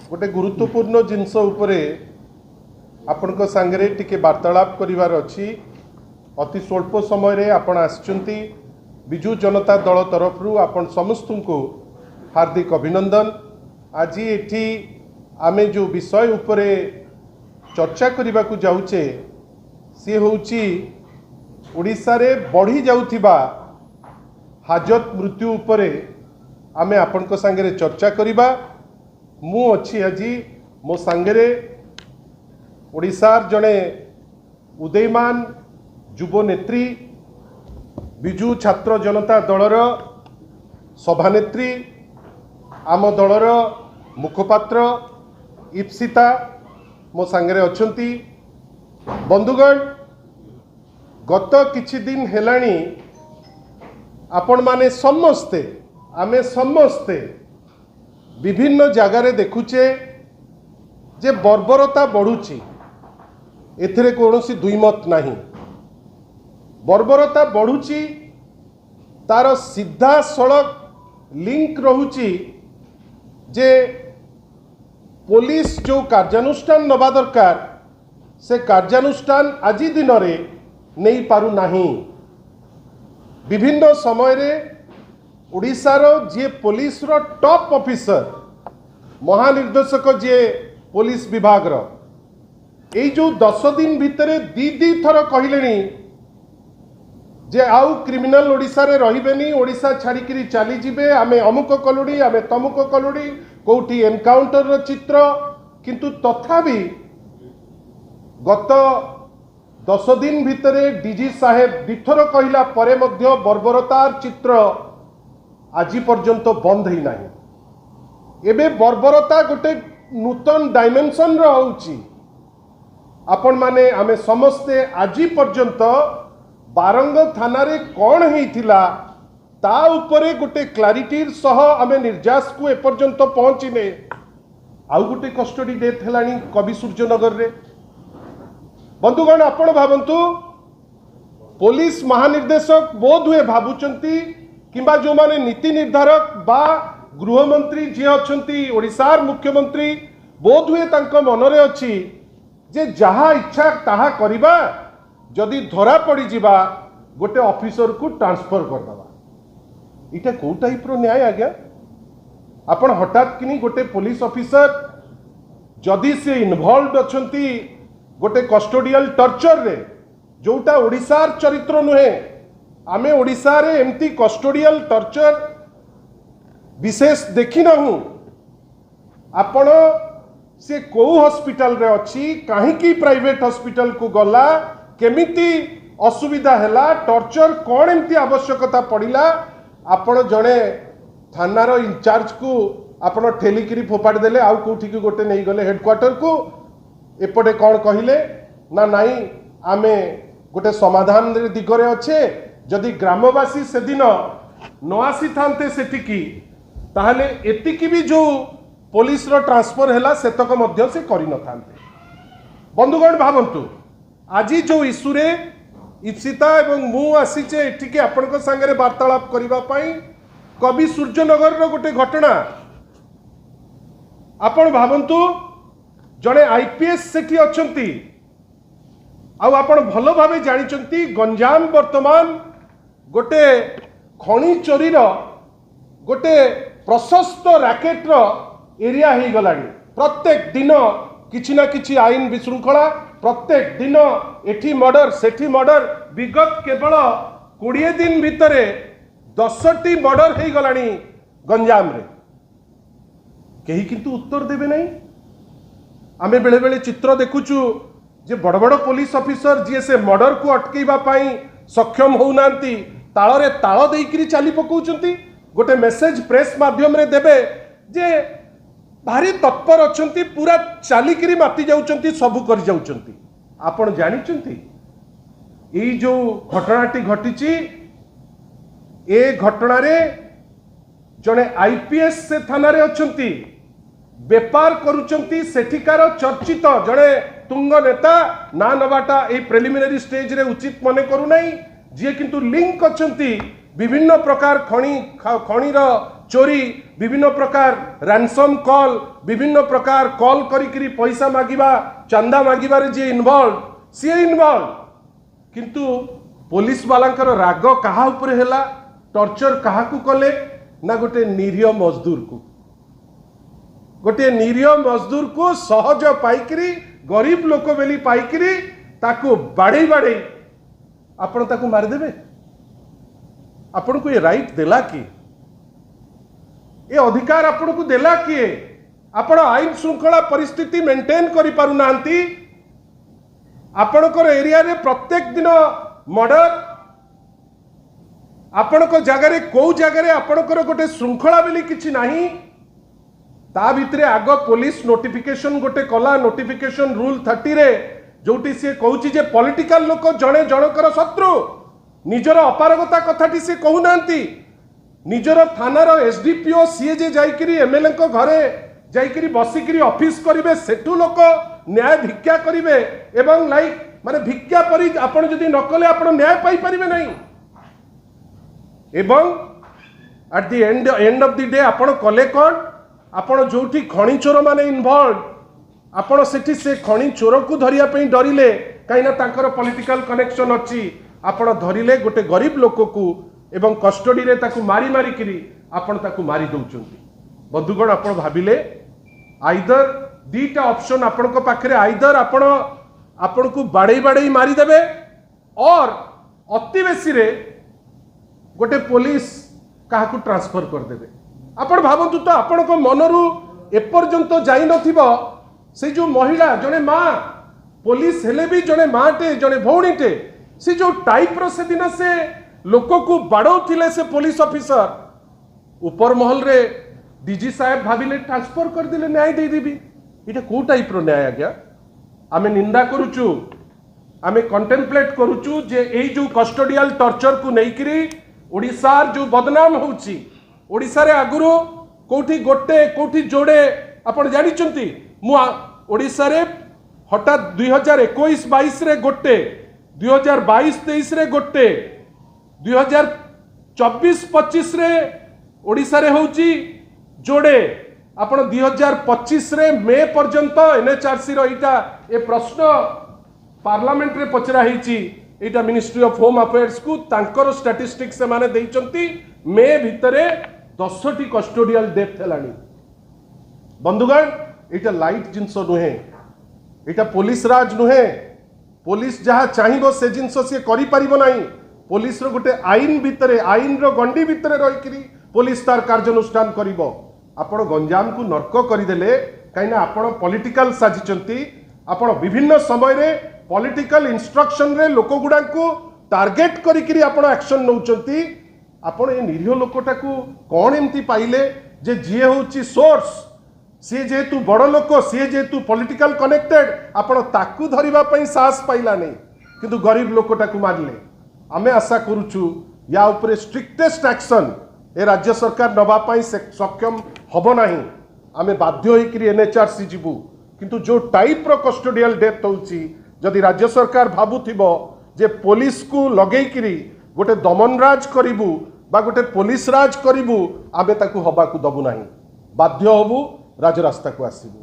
गोटे गुरुत्वपूर्ण जिनस उपरे आपण सांगे टिके वार्तालाप करिवार अछि। अति स्वल्प समय रे आपण आछंती बिजु जनता दल तरफ आपण समस्त को हार्दिक अभिनंदन। आज एठी आमे जो विषय उपरे चर्चा करने को जाऊे सी होची ओडिशा रे बढ़ी जाउथिबा हाजत मृत्यु उपरे आमे आपण सांगे चर्चा करिबा। मु अच्छी आज मो सांगे ओडिशार जड़े उदयमान युव नेत्री बिजु छात्र जनता दलर सभानेत्री आम दलर मुखपात्र इप्सिता मो सांगे अच्छी। बंधुगण गत किछि दिन हेलानी आपण माने समस्ते आमे समस्ते विभिन्न जगार देखुचे जे बर्बरता बढ़ुची एथिरे कौनसी दुईमत नहीं। बर्बरता बढ़ुची तार सीधा सड़क लिंक रहुची जे पुलिस जो कार्यानुष्ठान नबा दरकार से कार्यानुष्ठान आजी दिन रे नहीं पारु नहीं। विभिन्न समय रे ओडिशार जे पुलिस रो टॉप ऑफिसर महानिर्देशक जे पुलिस विभाग रो ए जो 10 दिन भितरे दी थर कहले जे आउ क्रिमिनल ओडिशा रे रहिबेनी, ओडिशा छाड़िकी चली जिबे, आमे अमुक कलुड़ी आमे तमुक कलुड़ी कोठी एनकाउंटर रो चित्र। किंतु तथापि गत 10 दिन भितरे डीजी साहेब दिथर कहला परे मध्य बर्बरतार चित्र आज पर्यंत बंद ही नहीं। एबे बर्बरता गोटे नूतन डायमेंशन होउची। आपण माने आमे समस्ते आज पर्यंत बारंग थाना रे कौन होइथिला ता उपरे गोटे क्लारिटी सह आमे निर्जास को एपर्यंत पहुँचीने। आउ गोटे कस्टडी डेथ हेलानी कवि सूर्यनगर रे। बंधुगण आपण भावंतु पुलिस महानिर्देशक बोध हुए भावुचंती किंबा जो माने नीति निर्धारक बा गृहमंत्री जी अच्छी ओडिशार मुख्यमंत्री बोध हुए तांको मनरे अच्छी जे जहा इच्छा ताहा करिबा, जदि धरा पड़ी जिबा गोटे ऑफिसर को ट्रांसफर करदबा। इटा को टाइप रो न्याय आज्ञा? आपण हठात किनी गोटे पुलिस ऑफिसर जदि से इन्वॉल्व अच्छंती गोटे कस्टोडियल टर्चर रे जोटा ओडिशार चरित्र नुहे। आमे ओडिशा रे एमती कस्टोडियल टर्चर विशेष देखी नहु। आपण से को हॉस्पिटल रे अच्छी कहीं प्राइवेट हॉस्पिटल को गला केमिति असुविधा हैला, टर्चर कौन एमती आवश्यकता पड़िला, आपण जड़े थानार इंचार्ज को आपण ठेलिकी फोपाड़ी देले आउ कोठी की गोटे नहीं गले हेडक्वार्टर को। एपटे कौन कहले ना नहीं आमे गोटे समाधान दिगरे अच्छे। जदि ग्रामवासी से दिन न आसी थांते सेटिकी ताहले एतिकी भी जो पुलिस रो ट्रांसफर हैला सेतक मध्य से करि न थांते। बंधुगण भावंतु आज जो इश्यू रे इप्सिता एवं मु आसीचे एटिके आपनक संगे वार्तालाप करिबा पई कवि सूर्यनगर रो गोटे घटना। आपण भावंतु जड़े आईपीएस सेठी अच्छंती आउ आपण भल भावे जानिचंती गंजाम वर्तमान गोटे खणी चोरी रो गोटे प्रशस्त रैकेट रो एरिया ही गलानी। प्रत्येक दिन किछि ना किछि आईन विशृंखला, प्रत्येक दिन एठी मर्डर सेठी मर्डर। विगत केवल 20 दिन भितरे 10टी मर्डर ही गलानी गंजाम रे। केही किंतु उत्तर देबे नहीं। आमे बेले बेले चित्र देखुचु जे बड़ बड़ पुलिस ऑफिसर जी से मर्डर को अटकेबा पाई सक्षम होउनांती ताଳରେ ताଳ देइकरी चाली पकाउचंती। गोटे मेसेज प्रेस माध्यम रे देबे जे भारी तत्पर अच्छंती, पूरा चालिकरी माति जाउचंती, सबु कर जाउचंती। आपण जानिचंती एई जो घटनाटी घटिची ए घटना रे जने आईपीएस से थाना रे अच्छंती बेपार करुचंती सेठिकार चर्चित जड़े तुंग नेता ना नबाटा ए प्रिलिमिनरी स्टेज रे उचित मने करू नहीं। जी किंतु लिंक अच्छंती विभिन्न प्रकार खणीर चोरी विभिन्न प्रकार रैनसम कॉल विभिन्न प्रकार कॉल करी पैसा मागिबा चंदा मागिबारे जे इन्वॉल्व सी इन्वॉल्व किंतु पुलिस वालांकर राग कहा उपरे हैला टॉर्चर कहा को कले ना गोटे निरीह मजदूर को सहज पाइकरी गरीब लोक बेली पाइकरी ताको बाड़े बाड़े आपण ताको मार देबे आपण को ये राइट देला कि ये अधिकार आपण को देला किए आपण आईन श्रृंखला परिस्थिति मेंटेन करि पारु नांती आपणकर एरिया रे प्रत्येक दिन मर्डर आपणक जगार कौ जगार आपणकर गोटे श्रृंखला बेली किछि नाही ता भितरे आग पुलिस नोटिफिकेशन गोटे कला नोटिफिकेशन रूल 30 रे जोटी से कहूची जे पॉलिटिकल लोक जणे जनकर शत्रु निजर अपारगता कथाटी से कहू नांती निजर थानार एसडीपीओ सीए जे जाइकरी एमएलए को घरे जाइकरी बसिकरी ऑफिस करिवे सेठू लोक न्याय भिक्षा करिवे एवं लाइक माने भिक्षा परि आपण जदि न कले आपण न्याय पाई परिबे नहीं एवं at the end of the day आपण कले कोन आपण जोठी खणी चोर माने इन्वॉल्व आपण सेठी से खणी चोर को धरिया पई डरिले काइना तांकर पॉलिटिकल कनेक्शन अछि आपण धरिले गोटे गरीब लोक को एवं कस्टडी रे ताकू मारी मारी करी आपण ताकू मारी दउचंती बंधुगण आपण भाबिले आइदर दीटा ऑप्शन आपण को पाखरे आइदर आपण को बाड़े बाड़े मारी देबे और अति बेसी रे गोटे पुलिस काहा को ट्रांसफर कर देबे आपण भाबंतु तो आपण को मनरु एपर्यंत जाई नथिबो से जो महिला जने मां पुलिस हेले भी जने माटे जने भौणीटे से जो टाइप रो से दिन से लोक को बाड़ौथिले से पुलिस ऑफिसर ऊपर महल रे डीजी साहेब भाविले ट्रांसफर कर दिले न्याय दे देबी इटा को टाइप रो न्याय आज्ञा आमे निंदा करूचु आमे कंटेम्पलेट करूचु जे एई जो कस्टोडियल टॉर्चर को नेइकरी ओडिसार जो बदनाम होउची ओडिसा रे आगुरो कोठी गोटे कोठी जोड़े आपण जानि चंती मु ओडिसा रे हठात 2021-22 रे गोटे 2022-23 रे गोटे 2024-25 रे ओडिसा रे होउची जोड़े आपण 2025 रे मे पर्यंत एनएचआरसी रो इटा ए प्रश्न पार्लियामेंट रे पचरा हिची इटा मिनिस्ट्री ऑफ होम अफेयर्स को तांकर स्टैटिस्टिक्स से माने देइचंती मे भितरे 10टी कस्टोडियल डेथ हेलानी बंधुगण इटा लाइट जिंस नुहे इटा पुलिस राज नुहे पुलिस जहाँ चाहिए से जिनस सी करि परिबो नाही पुलिस रो गोटे आईन भितरे आईन रो गंडी भितरे रहिकरी पुलिस तार कार्यानुष्ठान करिवो आपण गंजाम को नर्क करदेले कहीं आपण पॉलिटिकल साजिचंती आपण विभिन्न समय रे पॉलिटिकल इंस्ट्रक्शन रे लोक गुडा को टार्गेट करिकरी आपण एक्शन नउचंती आपण ए निरीह लोकटा को कोन एमती पाइले जे जिए होची सोर्स सी जेतु बड़ लोक सी जेतु पॉलिटिकल कनेक्टेड आपण ताकू धरिबा पई साहस पाइला नहीं किंतु गरीब लोकटा को मारले आमे आशा करूचु या उपरे स्ट्रिक्टेस्ट एक्शन ए राज्य सरकार नबा पई सक्षम हबो नाही आमे बाध्य होइकरी एनएचआरसी जीवु किंतु जो टाइप रो कस्टोडियल डेथ होउची जदि राज्य सरकार भाबुथिबो जे पुलिस को लगेइकरी गोटे दमनराज करिबु बा गोटे पुलिस राज करिबु आमे ताकू हबा को दबु नाही बाध्य हबु राजरास्ता को आसीबु।